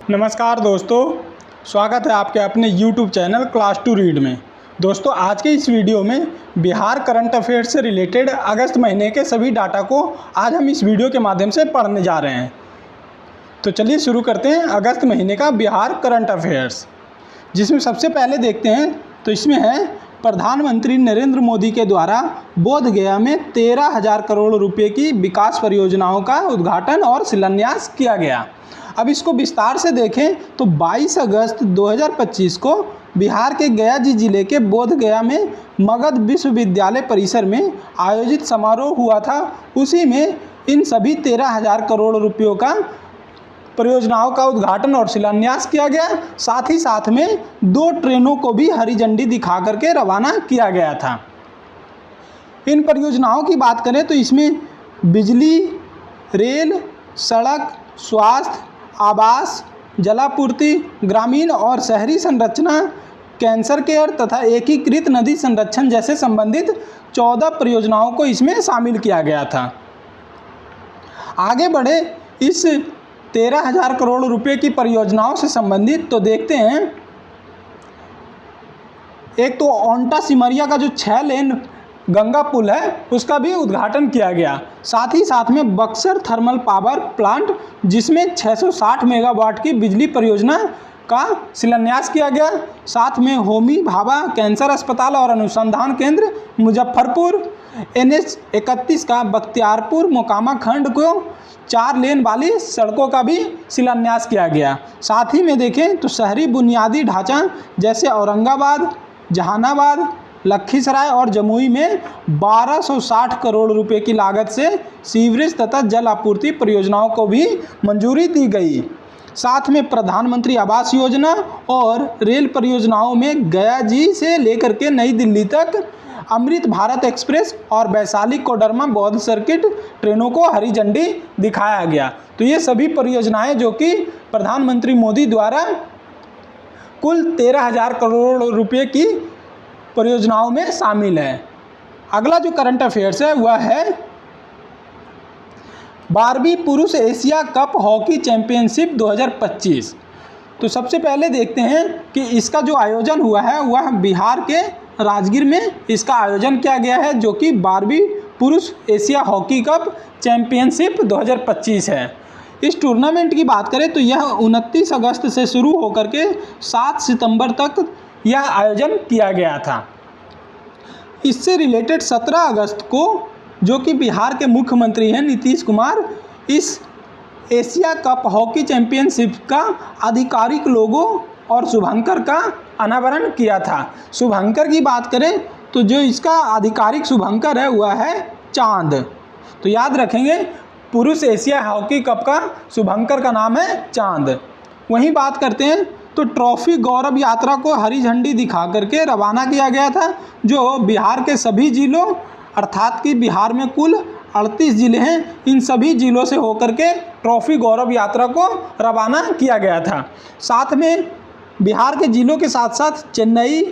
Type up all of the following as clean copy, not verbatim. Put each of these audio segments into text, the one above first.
नमस्कार दोस्तों, स्वागत है आपके अपने YouTube channel class to read में। दोस्तों, आज के इस वीडियो में बिहार करंट अफेयर्स से रिलेटेड अगस्त महीने के सभी डाटा को आज हम इस वीडियो के माध्यम से पढ़ने जा रहे हैं। तो चलिए शुरू करते हैं अगस्त महीने का बिहार करंट अफेयर्स, जिसमें सबसे पहले देखते हैं तो इसमें है प्रधानमंत्री नरेंद्र मोदी के द्वारा बोधगया में 13,000 करोड़ रुपए की विकास परियोजनाओं का उद्घाटन और शिलान्यास किया गया। अब इसको विस्तार से देखें तो 22 अगस्त 2025 को बिहार के गया जिले के बोधगया में मगध विश्वविद्यालय परिसर में आयोजित समारोह हुआ था। उसी में इन सभी 13,000 करोड़ रुपयों का परियोजनाओं का उद्घाटन और शिलान्यास किया गया। साथ ही साथ में 2 ट्रेनों को भी हरी झंडी दिखा करके रवाना किया गया था। इन परियोजनाओं की बात करें तो इसमें बिजली, रेल, सड़क, स्वास्थ्य, आवास, जलापूर्ति, ग्रामीण और शहरी संरचना, कैंसर केयर तथा एकीकृत नदी संरक्षण जैसे संबंधित 14 परियोजनाओं को इसमें शामिल किया गया था। आगे बढ़े इस 13,000 करोड़ रुपए की परियोजनाओं से संबंधित तो देखते हैं। एक तो ओंटा सिमरिया का जो 6 लेन गंगा पुल है उसका भी उद्घाटन किया गया। साथ ही साथ में बक्सर थर्मल पावर प्लांट, जिसमें 660 मेगावाट की बिजली परियोजना का शिलान्यास किया गया। साथ में होमी भाभा कैंसर अस्पताल और अनुसंधान केंद्र मुजफ्फरपुर, NH 31 का बख्तियारपुर मोकामा खंड को 4 लेन वाली सड़कों का भी शिलान्यास किया गया। साथ ही में देखें तो शहरी बुनियादी ढांचा जैसे औरंगाबाद, जहानाबाद, लखीसराय और जमुई में 1260 करोड़ रुपए की लागत से सीवरेज तथा जल आपूर्ति परियोजनाओं को भी मंजूरी दी गई। साथ में प्रधानमंत्री आवास योजना और रेल परियोजनाओं में गया जी से लेकर के नई दिल्ली तक अमृत भारत एक्सप्रेस और वैशाली कोडरमा बौद्ध सर्किट ट्रेनों को हरी झंडी दिखाया गया। तो ये सभी परियोजनाएं जो कि प्रधानमंत्री मोदी द्वारा कुल 13,000 करोड़ रुपए की परियोजनाओं में शामिल है। अगला जो करंट अफेयर्स है वह है 12वीं पुरुष एशिया कप हॉकी चैंपियनशिप 2025। तो सबसे पहले देखते हैं कि इसका जो आयोजन हुआ है वह बिहार के राजगीर में इसका आयोजन किया गया है, जो कि 12वीं पुरुष एशिया हॉकी कप चैंपियनशिप 2025 है। इस टूर्नामेंट की बात करें तो यह 29 अगस्त से शुरू होकर के 7 सितंबर तक यह आयोजन किया गया था। इससे रिलेटेड 17 अगस्त को जो कि बिहार के मुख्यमंत्री हैं नीतीश कुमार इस एशिया कप हॉकी चैंपियनशिप का आधिकारिक लोगो और शुभंकर का अनावरण किया था। शुभंकर की बात करें तो जो इसका आधिकारिक शुभंकर है वह है चांद। तो याद रखेंगे, पुरुष एशिया हॉकी कप का शुभंकर का नाम है चांद। वहीं बात करते हैं तो ट्रॉफी गौरव यात्रा को हरी झंडी दिखा करके रवाना किया गया था, जो बिहार के सभी जिलों अर्थात कि बिहार में कुल 38 जिले हैं, इन सभी जिलों से होकर के ट्रॉफी गौरव यात्रा को रवाना किया गया था। साथ में बिहार के जिलों के साथ साथ चेन्नई,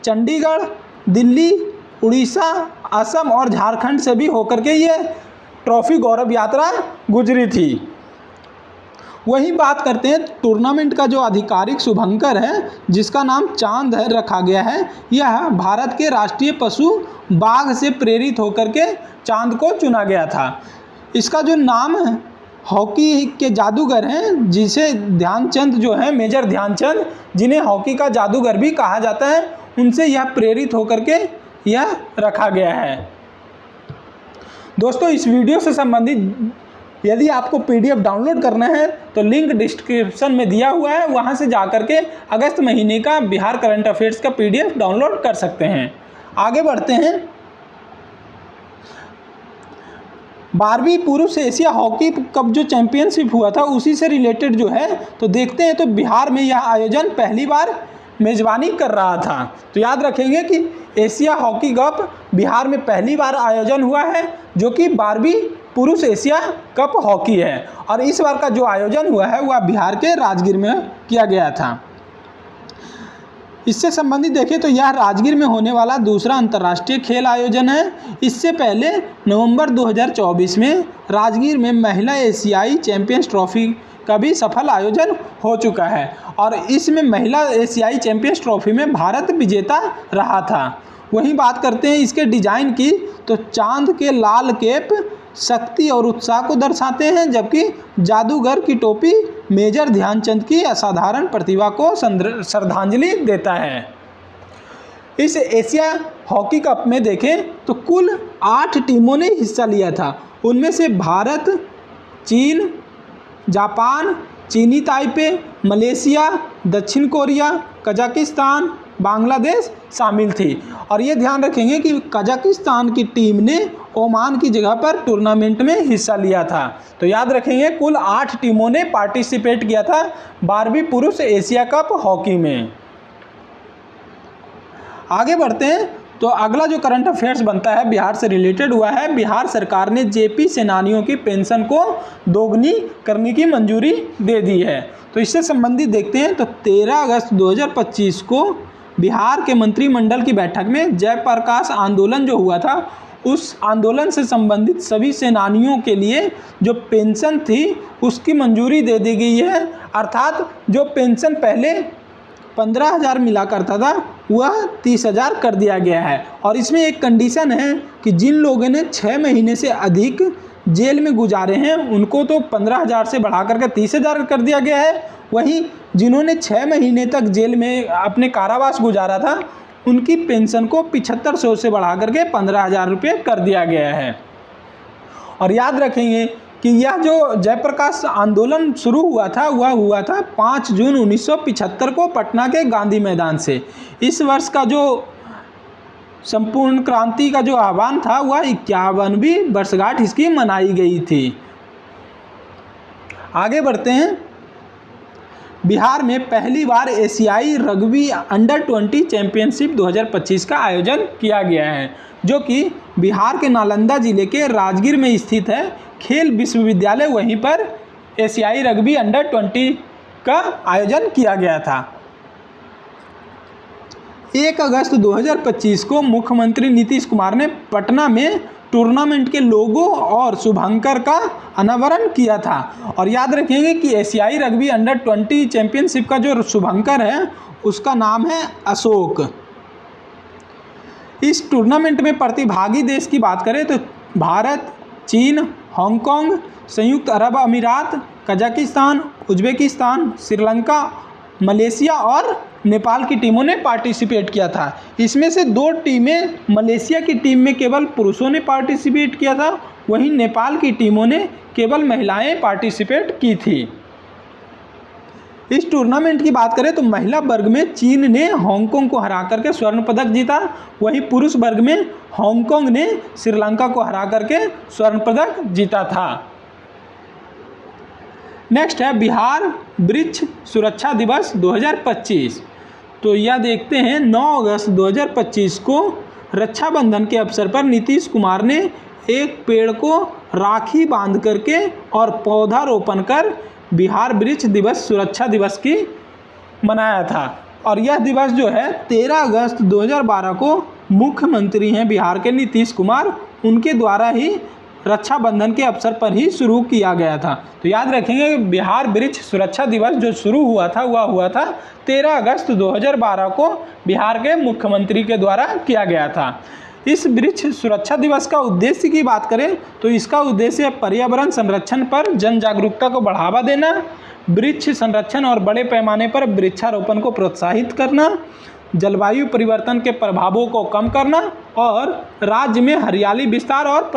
चंडीगढ़, दिल्ली, उड़ीसा, असम और झारखंड से भी होकर के ये ट्रॉफी गौरव यात्रा गुजरी थी। वही बात करते हैं टूर्नामेंट का जो आधिकारिक शुभंकर है जिसका नाम चांद है रखा गया है, यह भारत के राष्ट्रीय पशु बाघ से प्रेरित होकर के चांद को चुना गया था। इसका जो नाम है हॉकी के जादूगर हैं, जिसे ध्यानचंद जो है मेजर ध्यानचंद, जिन्हें हॉकी का जादूगर भी कहा जाता है, उनसे यह प्रेरित होकर के यह रखा गया है। दोस्तों, इस वीडियो से संबंधित यदि आपको PDF डाउनलोड करना है तो लिंक डिस्क्रिप्शन में दिया हुआ है, वहां से जाकर के अगस्त महीने का बिहार करंट अफेयर्स का PDF डाउनलोड कर सकते हैं। आगे बढ़ते हैं 12वीं पुरुष एशिया हॉकी कप जो चैंपियनशिप हुआ था उसी से रिलेटेड जो है तो देखते हैं। तो बिहार में यह आयोजन पहली बार मेजबानी कर रहा था। तो याद रखेंगे कि एशिया हॉकी कप बिहार में पहली बार आयोजन हुआ है, जो कि 12वीं पुरुष एशिया कप हॉकी है। और इस बार का जो आयोजन हुआ है वह बिहार के राजगीर में किया गया था। इससे संबंधित देखें तो यह राजगीर में होने वाला दूसरा अंतर्राष्ट्रीय खेल आयोजन है। इससे पहले नवंबर 2024 में राजगीर में महिला एशियाई चैंपियंस ट्रॉफी का भी सफल आयोजन हो चुका है और इसमें महिला एशियाई चैंपियंस ट्रॉफी में भारत विजेता रहा था। वहीं बात करते हैं इसके डिज़ाइन की, तो चांद के लाल केप शक्ति और उत्साह को दर्शाते हैं, जबकि जादूगर की टोपी मेजर ध्यानचंद की असाधारण प्रतिभा को श्रद्धांजलि देता है। इस एशिया हॉकी कप में देखें तो कुल 8 टीमों ने हिस्सा लिया था। उनमें से भारत, चीन, जापान, चीनी ताइपे, मलेशिया, दक्षिण कोरिया, कजाकिस्तान, बांग्लादेश शामिल थी। और ये ध्यान रखेंगे कि कजाकिस्तान की टीम ने ओमान की जगह पर टूर्नामेंट में हिस्सा लिया था। तो याद रखेंगे कुल 8 टीमों ने पार्टिसिपेट किया था 12वीं पुरुष एशिया कप हॉकी में। आगे बढ़ते हैं तो अगला जो करंट अफेयर्स बनता है बिहार से रिलेटेड हुआ है, बिहार सरकार ने जेपी सेनानियों की पेंशन को दोगुनी करने की मंजूरी दे दी है। तो इससे संबंधित देखते हैं तो 13 अगस्त 2025 को बिहार के मंत्रिमंडल की बैठक में जयप्रकाश आंदोलन जो हुआ था उस आंदोलन से संबंधित सभी सेनानियों के लिए जो पेंशन थी उसकी मंजूरी दे दी गई है। अर्थात जो पेंशन पहले 15,000 मिला करता था वह 30,000 कर दिया गया है। और इसमें एक कंडीशन है कि जिन लोगों ने 6 महीने से अधिक जेल में गुजारे हैं उनको तो 15,000 से बढ़ा करके 30,000 कर दिया गया है। वहीं जिन्होंने 6 महीने तक जेल में अपने कारावास गुजारा था उनकी पेंशन को 7500 से बढ़ा करके 15,000 रुपये कर दिया गया है। और याद रखेंगे कि यह जो जयप्रकाश आंदोलन शुरू हुआ था वह हुआ था 5 जून 1975 को पटना के गांधी मैदान से। इस वर्ष का जो संपूर्ण क्रांति का जो आह्वान था वह 51वीं वर्षगांठ इसकी मनाई गई थी। आगे बढ़ते हैं, बिहार में पहली बार एशियाई रग्बी अंडर 20 चैंपियनशिप 2025 का आयोजन किया गया है, जो कि बिहार के नालंदा जिले के राजगीर में स्थित है। खेल विश्वविद्यालय वहीं पर एशियाई रग्बी अंडर 20 का आयोजन किया गया था। 1 अगस्त 2025 को मुख्यमंत्री नीतीश कुमार ने पटना में टूर्नामेंट के लोगो और शुभंकर का अनावरण किया था। और याद रखेंगे कि एशियाई रग्बी अंडर 20 चैंपियनशिप का जो शुभंकर है उसका नाम है अशोक। इस टूर्नामेंट में प्रतिभागी देश की बात करें तो भारत, चीन, हांगकांग, संयुक्त अरब अमीरात, कजाकिस्तान, उज्बेकिस्तान, श्रीलंका, मलेशिया और नेपाल की टीमों ने पार्टिसिपेट किया था। इसमें से 2 टीमें, मलेशिया की टीम में केवल पुरुषों ने पार्टिसिपेट किया था, वहीं नेपाल की टीमों ने केवल महिलाएं पार्टिसिपेट की थी। इस टूर्नामेंट की बात करें तो महिला वर्ग में चीन ने हांगकांग को हरा करके स्वर्ण पदक जीता, वहीं पुरुष वर्ग में हांगकांग ने श्रीलंका को हरा करके स्वर्ण पदक जीता था। नेक्स्ट है बिहार वृक्ष सुरक्षा दिवस 2025। तो यह देखते हैं 9 अगस्त 2025 को रक्षाबंधन के अवसर पर नीतीश कुमार ने एक पेड़ को राखी बांध करके और पौधारोपण कर बिहार वृक्ष दिवस सुरक्षा दिवस की मनाया था। और यह दिवस जो है 13 अगस्त 2012 को मुख्यमंत्री हैं बिहार के नीतीश कुमार, उनके द्वारा ही रक्षाबंधन के अवसर पर ही शुरू किया गया था। तो याद रखेंगे बिहार वृक्ष सुरक्षा दिवस जो शुरू हुआ था वह हुआ था 13 अगस्त 2012 को बिहार के मुख्यमंत्री के द्वारा किया गया था। इस वृक्ष सुरक्षा दिवस का उद्देश्य की बात करें तो इसका उद्देश्य पर्यावरण संरक्षण पर जन जागरूकता को बढ़ावा देना, वृक्ष संरक्षण और बड़े पैमाने पर वृक्षारोपण को प्रोत्साहित करना, जलवायु परिवर्तन के प्रभावों को कम करना और राज्य में हरियाली विस्तार और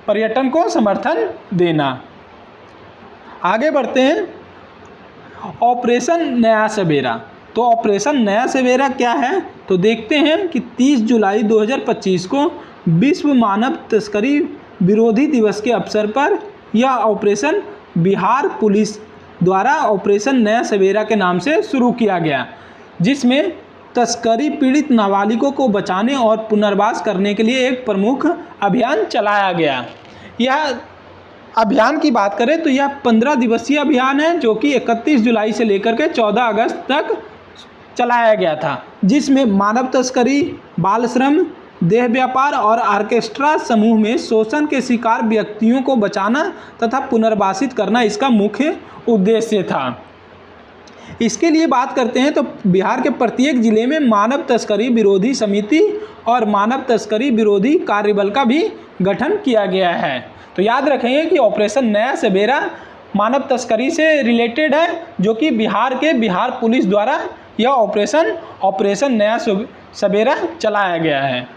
पर्यटन को समर्थन देना। आगे बढ़ते हैं, ऑपरेशन नया सवेरा। तो ऑपरेशन नया सवेरा क्या है तो देखते हैं कि 30 जुलाई 2025 को विश्व मानव तस्करी विरोधी दिवस के अवसर पर यह ऑपरेशन बिहार पुलिस द्वारा ऑपरेशन नया सवेरा के नाम से शुरू किया गया, जिसमें तस्करी पीड़ित नाबालिगों को बचाने और पुनर्वास करने के लिए एक प्रमुख अभियान चलाया गया। यह अभियान की बात करें तो यह 15 दिवसीय अभियान है जो कि 31 जुलाई से लेकर के 14 अगस्त तक चलाया गया था, जिसमें मानव तस्करी, बाल श्रम, देह व्यापार और ऑर्केस्ट्रा समूह में शोषण के शिकार व्यक्तियों को बचाना तथा पुनर्वासित करना इसका मुख्य उद्देश्य था। इसके लिए बात करते हैं तो बिहार के प्रत्येक जिले में मानव तस्करी विरोधी समिति और मानव तस्करी विरोधी कार्यबल का भी गठन किया गया है। तो याद रखेंगे कि ऑपरेशन नया सवेरा मानव तस्करी से रिलेटेड है, जो कि बिहार के बिहार पुलिस द्वारा यह ऑपरेशन नया सवेरा चलाया गया है।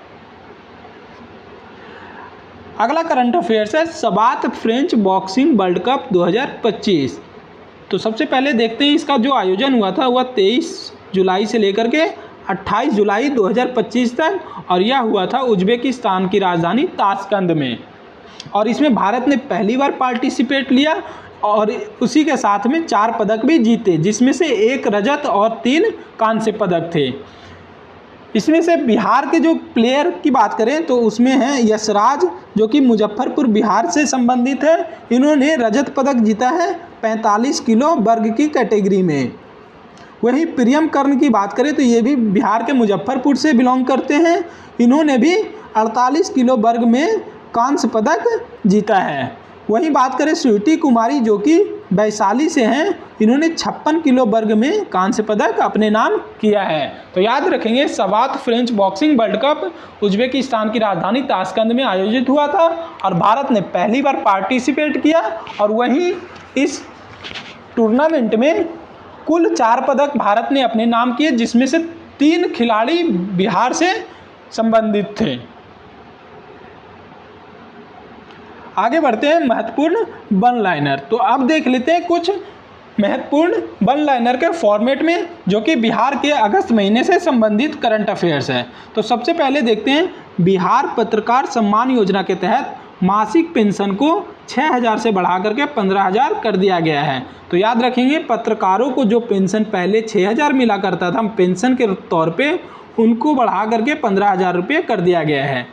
अगला करंट अफेयर्स है सबात फ्रेंच बॉक्सिंग वर्ल्ड कप 2025। तो सबसे पहले देखते हैं इसका जो आयोजन हुआ था वह 23 जुलाई से लेकर के 28 जुलाई 2025 तक, और यह हुआ था उज्बेकिस्तान की राजधानी ताशकंद में। और इसमें भारत ने पहली बार पार्टिसिपेट लिया और उसी के साथ में 4 पदक भी जीते, जिसमें से 1 रजत और 3 कांस्य पदक थे। इसमें से बिहार के जो प्लेयर की बात करें तो उसमें हैं यशराज, जो कि मुजफ्फरपुर बिहार से संबंधित है। इन्होंने रजत पदक जीता है 45 किलो वर्ग की कैटेगरी में। वहीं प्रियम कर्ण की बात करें तो ये भी बिहार के मुजफ्फरपुर से बिलोंग करते हैं। इन्होंने भी 48 किलो वर्ग में कांस्य पदक जीता है। वहीं बात करें स्वीटी कुमारी, जो कि वैशाली से हैं, इन्होंने 56 किलो वर्ग में कांस्य पदक अपने नाम किया है। तो याद रखेंगे savate French boxing world cup Uzbekistan की राजधानी ताशकंद में आयोजित हुआ था और भारत ने पहली बार पार्टिसिपेट किया। और वहीं इस टूर्नामेंट में कुल 4 पदक भारत ने अपने नाम किए, जिसमें से 3 खिलाड़ी बिहार से संबंधित थे। आगे बढ़ते हैं महत्वपूर्ण वन लाइनर। तो अब देख लेते हैं कुछ महत्वपूर्ण वन लाइनर के फॉर्मेट में, जो कि बिहार के अगस्त महीने से संबंधित करंट अफेयर्स है। तो सबसे पहले देखते हैं बिहार पत्रकार सम्मान योजना के तहत मासिक पेंशन को 6,000 से बढ़ा करके 15,000 कर दिया गया है। तो याद रखेंगे पत्रकारों को जो पेंशन पहले 6,000 मिला करता था पेंशन के तौर पे, उनको बढ़ा करके 15,000 रुपये कर दिया गया है।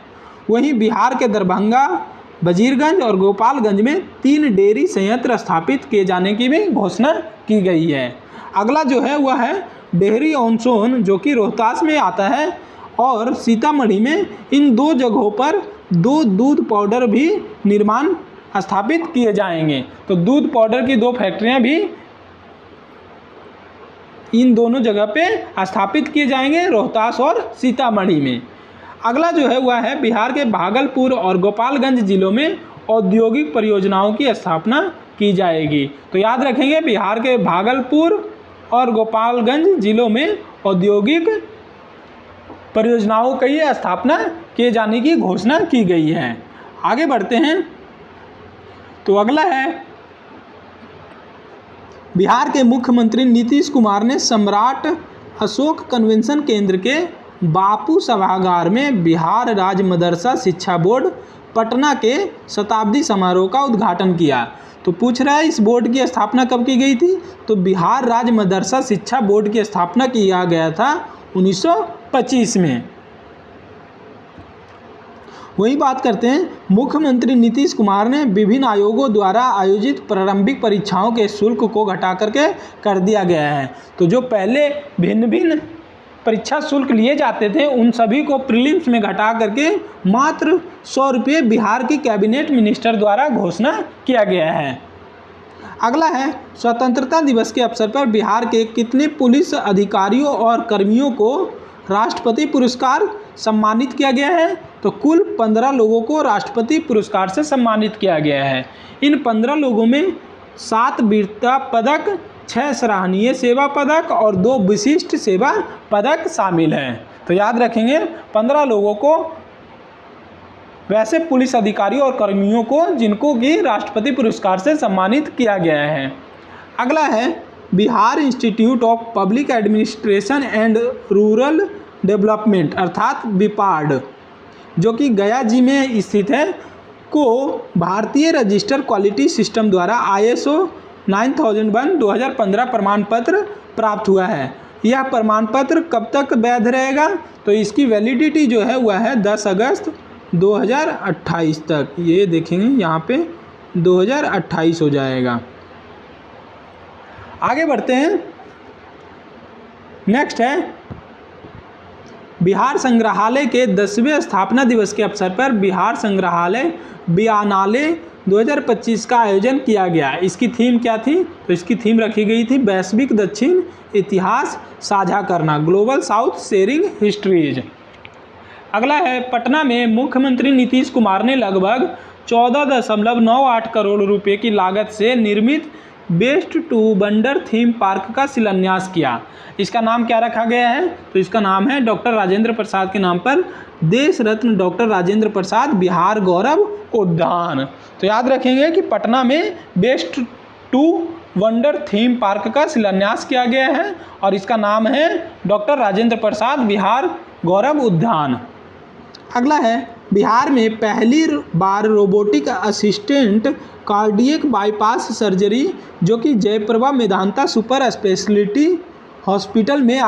वहीं बिहार के दरभंगा, वजीरगंज और गोपालगंज में 3 डेयरी संयंत्र स्थापित किए जाने की भी घोषणा की गई है। अगला जो है वह है डेहरी ऑन सोन, जो कि रोहतास में आता है, और सीतामढ़ी में इन 2 जगहों पर 2 दूध पाउडर भी निर्माण स्थापित किए जाएंगे। तो दूध पाउडर की 2 फैक्ट्रियां भी इन दोनों जगह पे स्थापित किए जाएंगे, रोहतास और सीतामढ़ी में। अगला जो है वह है बिहार के भागलपुर और गोपालगंज जिलों में औद्योगिक परियोजनाओं की स्थापना की जाएगी। तो याद रखेंगे बिहार के भागलपुर और गोपालगंज जिलों में औद्योगिक परियोजनाओं की स्थापना किए जाने की घोषणा की गई है। आगे बढ़ते हैं। तो अगला है बिहार के मुख्यमंत्री नीतीश कुमार ने सम्राट अशोक कन्वेंशन केंद्र के बापू सभागार में बिहार राज्य मदरसा शिक्षा बोर्ड पटना के शताब्दी समारोह का उद्घाटन किया। तो पूछ रहा है इस बोर्ड की स्थापना कब की गई थी? तो बिहार राज्य मदरसा शिक्षा बोर्ड की स्थापना किया गया था 1925 में। वही बात करते हैं मुख्यमंत्री नीतीश कुमार ने विभिन्न आयोगों द्वारा आयोजित प्रारंभिक परीक्षाओं के शुल्क को घटा करके कर दिया गया है। तो जो पहले भिन्न भिन्न परीक्षा शुल्क लिए जाते थे उन सभी को प्रीलिम्स में घटा करके मात्र 100 रुपये बिहार की कैबिनेट मिनिस्टर द्वारा घोषणा किया गया है। अगला है स्वतंत्रता दिवस के अवसर पर बिहार के कितने पुलिस अधिकारियों और कर्मियों को राष्ट्रपति पुरस्कार सम्मानित किया गया है? तो कुल 15 लोगों को राष्ट्रपति पुरस्कार से सम्मानित किया गया है। इन 15 लोगों में 7 वीरता पदक, 6 सराहनीय सेवा पदक और 2 विशिष्ट सेवा पदक शामिल हैं। तो याद रखेंगे 15 लोगों को, वैसे पुलिस अधिकारियों और कर्मियों को जिनको कि राष्ट्रपति पुरस्कार से सम्मानित किया गया है। अगला है Bihar institute of public administration and rural development अर्थात बिपाड, जो कि गया जी में स्थित है, को भारतीय रजिस्टर क्वालिटी सिस्टम द्वारा ISO 9001-2015 प्रमाण पत्र प्राप्त हुआ है। यह प्रमाण पत्र कब तक वैध रहेगा? तो इसकी वैलिडिटी जो है वह है 10 अगस्त 2028 तक। ये देखेंगे यहाँ पे 2028 हो जाएगा। आगे बढ़ते हैं। नेक्स्ट है बिहार संग्रहालय के 10वें स्थापना दिवस के अवसर पर बिहार संग्रहालय बियानाले 2025 का आयोजन किया गया। इसकी थीम क्या थी? तो इसकी थीम रखी गई थी वैश्विक दक्षिण इतिहास साझा करना, ग्लोबल साउथ शेयरिंग हिस्ट्रीज। अगला है, पटना में मुख्यमंत्री नीतीश कुमार ने लगभग 14.98 करोड़ रुपए की लागत से निर्मित best to wonder theme park का शिलान्यास किया। इसका नाम क्या रखा गया है? तो इसका नाम है डॉक्टर राजेंद्र प्रसाद के नाम पर देश रत्न डॉक्टर राजेंद्र प्रसाद बिहार गौरव उद्यान। तो याद रखेंगे कि पटना में waste to wonder theme park का शिलान्यास किया गया है और इसका नाम है डॉक्टर राजेंद्र प्रसाद बिहार गौरव उद्यान। अगला है, बिहार में पहली बार robotic assistant cardiac bypass surgery जो कि Jaiprabha Medanta super speciality hospital में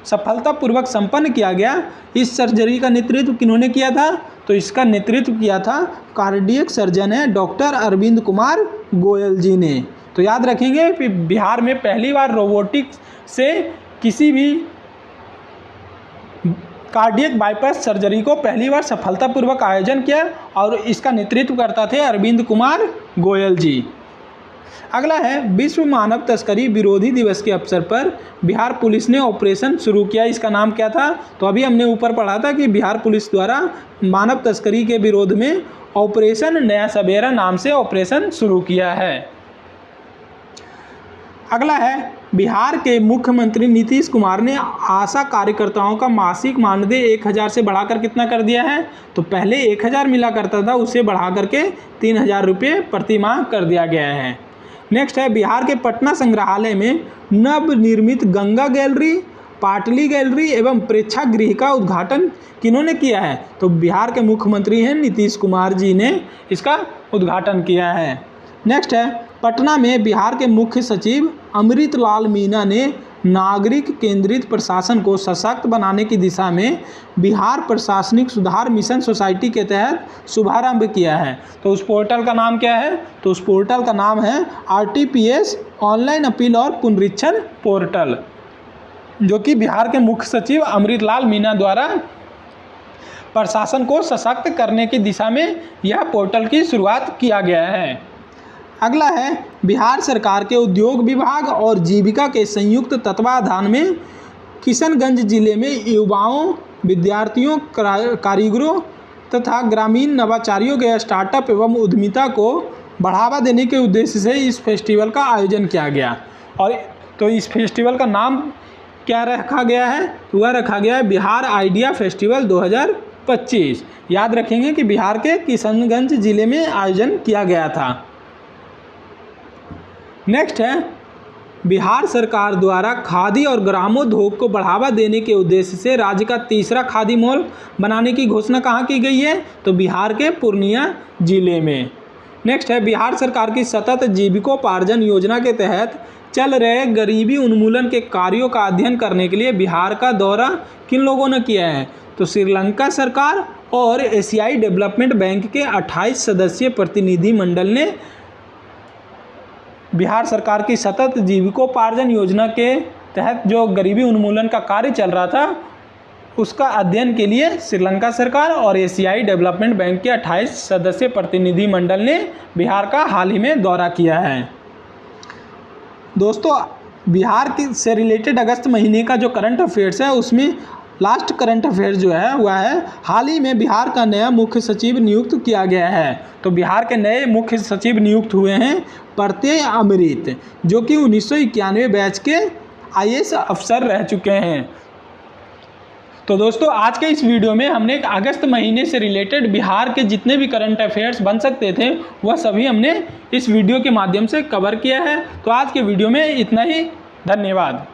सफलतापूर्वक संपन्न किया गया। इस सर्जरी का नेतृत्व किन्होंने किया था? तो इसका नेतृत्व किया था कार्डियक सर्जन है डॉक्टर अरविंद कुमार गोयल जी ने। तो याद रखेंगे कि बिहार में पहली बार रोबोटिक्स से किसी भी कार्डियक बाईपास सर्जरी को पहली बार सफलतापूर्वक आयोजन किया और इसका नेतृत्व करता थे अरविंद कुमार गोयल जी। अगला है, विश्व मानव तस्करी विरोधी दिवस के अवसर पर बिहार पुलिस ने ऑपरेशन शुरू किया। इसका नाम क्या था? तो अभी हमने ऊपर पढ़ा था कि बिहार पुलिस द्वारा मानव तस्करी के विरोध में ऑपरेशन नया सवेरा नाम से ऑपरेशन शुरू किया है। अगला है, बिहार के मुख्यमंत्री नीतीश कुमार ने आशा कार्यकर्ताओं का मासिक मानदेय 1000 से बढ़ाकर कितना कर दिया है? तो पहले 1000 मिला करता था, उसे बढ़ा करके 3000 रुपये प्रति माह कर दिया गया है। नेक्स्ट है, बिहार के पटना संग्रहालय में नवनिर्मित गंगा गैलरी, पाटली गैलरी एवं प्रेक्षागृह का उद्घाटन किन्होंने किया है? तो बिहार के मुख्यमंत्री हैं नीतीश कुमार जी ने इसका उद्घाटन किया है। नेक्स्ट है, पटना में बिहार के मुख्य सचिव अमृतलाल मीना ने नागरिक केंद्रित प्रशासन को सशक्त बनाने की दिशा में बिहार प्रशासनिक सुधार मिशन सोसाइटी के तहत शुभारंभ किया है। तो उस पोर्टल का नाम क्या है? तो उस पोर्टल का नाम है RTPS ऑनलाइन अपील और पुनरीक्षण पोर्टल, जो कि बिहार के मुख्य सचिव अमृतलाल मीना द्वारा प्रशासन को सशक्त करने की दिशा में यह पोर्टल की शुरुआत किया गया है। अगला है, बिहार सरकार के उद्योग विभाग और जीविका के संयुक्त तत्वाधान में किशनगंज जिले में युवाओं, विद्यार्थियों, कारीगरों तथा ग्रामीण नवाचारियों के स्टार्टअप एवं उद्यमिता को बढ़ावा देने के उद्देश्य से इस फेस्टिवल का आयोजन किया गया। और तो इस फेस्टिवल का नाम क्या रखा गया है? वह रखा गया है बिहार आइडिया फेस्टिवल 2025। याद रखेंगे कि बिहार के किशनगंज जिले में आयोजन किया गया था। नेक्स्ट है, बिहार सरकार द्वारा खादी और ग्रामोद्योग को बढ़ावा देने के उद्देश्य से राज्य का तीसरा खादी मॉल बनाने की घोषणा कहाँ की गई है? तो बिहार के पूर्णिया जिले में। नेक्स्ट है, बिहार सरकार की सतत जीविकोपार्जन योजना के तहत चल रहे गरीबी उन्मूलन के कार्यों का अध्ययन करने के लिए बिहार का दौरा किन लोगों ने किया है? तो श्रीलंका सरकार और एशियाई डेवलपमेंट बैंक के 28 सदस्यीय प्रतिनिधि मंडल ने बिहार सरकार की सतत जीविकोपार्जन योजना के तहत जो गरीबी उन्मूलन का कार्य चल रहा था उसका अध्ययन के लिए श्रीलंका सरकार और एशियाई डेवलपमेंट बैंक के 28 सदस्यीय प्रतिनिधि मंडल ने बिहार का हाल ही में दौरा किया है। दोस्तों, बिहार से रिलेटेड अगस्त महीने का जो करंट अफेयर्स है उसमें लास्ट करंट अफेयर्स जो है वह है हाल ही में बिहार का नया मुख्य सचिव नियुक्त किया गया है। तो बिहार के नए मुख्य सचिव नियुक्त हुए हैं प्रत्यय अमृत, जो कि 1991 बैच के IAS अफसर रह चुके हैं। तो दोस्तों, आज के इस वीडियो में हमने अगस्त महीने से रिलेटेड बिहार के जितने भी करंट अफेयर्स बन सकते थे वह सभी हमने इस वीडियो के माध्यम से कवर किया है। तो आज के वीडियो में इतना ही। धन्यवाद।